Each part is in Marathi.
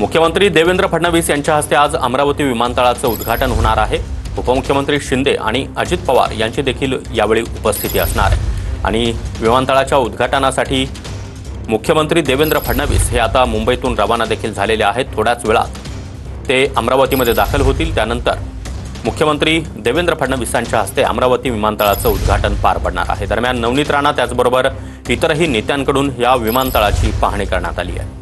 मुख्यमंत्री देवेंद्र फडणवीस यांच्या हस्ते आज अमरावती विमानतळाचं उद्घाटन होणार आहे। उपमुख्यमंत्री शिंदे आणि अजित पवार यांची देखील यावेळी उपस्थिती असणार आहे आणि विमानतळाच्या उद्घाटनासाठी मुख्यमंत्री देवेंद्र फडणवीस हे आता मुंबईतून रवाना देखील झालेले आहेत। थोड्याच वेळात ते अमरावतीमध्ये दाखल होतील। त्यानंतर मुख्यमंत्री देवेंद्र फडणवीसांच्या हस्ते अमरावती विमानतळाचं उद्घाटन पार पडणार आहे। दरम्यान नवनीत राणा त्याचबरोबर इतरही नेत्यांकडून या विमानतळाची पाहणी करण्यात आली आहे।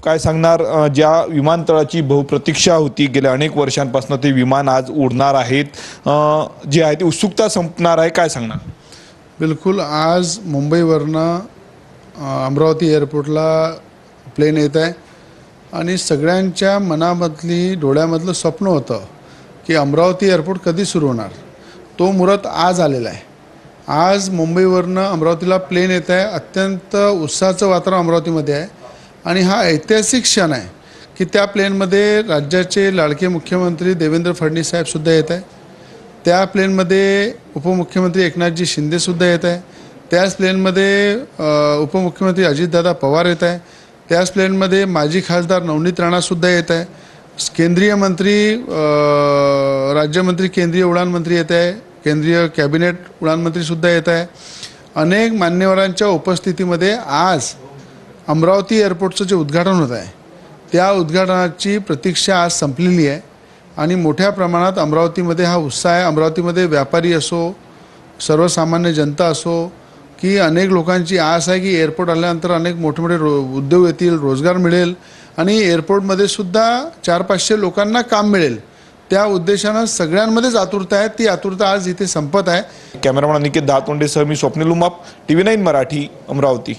काय सांगणार, ज्या विमानतळाची बहुप्रतीक्षा होती गेल्या अनेक वर्षांपासून ते विमान आज उडणार आहेत, जे आहे ते उत्सुकता संपणार आहे, काय सांगणार? बिलकुल, आज मुंबईवरनं अमरावती एअरपोर्टला प्लेन येत आहे आणि सगळ्यांच्या मनामधली डोळ्यामधलं स्वप्न होतं की अमरावती एअरपोर्ट कधी सुरू होणार। तो मुहूर्त आज आलेला आहे। आज मुंबईवरनं अमरावतीला प्लेन येत आहे। अत्यंत उत्साहाचं वातावरण अमरावतीमध्ये आहे आणि हा ऐतिहासिक क्षण आहे की त्या प्लेनमध्ये राज्याचे लाडके मुख्यमंत्री देवेंद्र फडणवीस साहेबसुद्धा येत आहे। त्या प्लेनमध्ये उपमुख्यमंत्री एकनाथजी शिंदेसुद्धा येत आहे। त्याच प्लेनमध्ये उपमुख्यमंत्री अजितदादा पवार येत आहे। त्याच प्लेनमध्ये माजी खासदार नवनीत राणासुद्धा येत आहे। केंद्रीय मंत्री राज्यमंत्री केंद्रीय उडान मंत्री येत आहे। केंद्रीय कॅबिनेट उडान मंत्रीसुद्धा येत आहे। अनेक मान्यवरांच्या उपस्थितीमध्ये आज अमरावती एअरपोर्टचं जे उद्घाटन होत आहे त्या उद्घाटनाची प्रतीक्षा आज संपलेली आहे आणि मोठ्या प्रमाणात अमरावतीमध्ये हा उत्साह आहे। अमरावतीमध्ये व्यापारी असो, सर्वसामान्य जनता असो की अनेक लोकांची आस आहे की एअरपोर्ट आल्यानंतर अनेक मोठे मोठे उद्योग येतील, रोजगार मिळेल आणि एअरपोर्टमध्ये सुद्धा 400-500 लोकांना काम मिळेल। त्या उद्देशानं सगळ्यांमध्येच आतुरता आहे। ती आतुरता आज इथे संपत आहे। कॅमेरामॅन अनिकेत दातोंडेसह मी स्वप्नील उमाप, TV9 मराठी, अमरावती।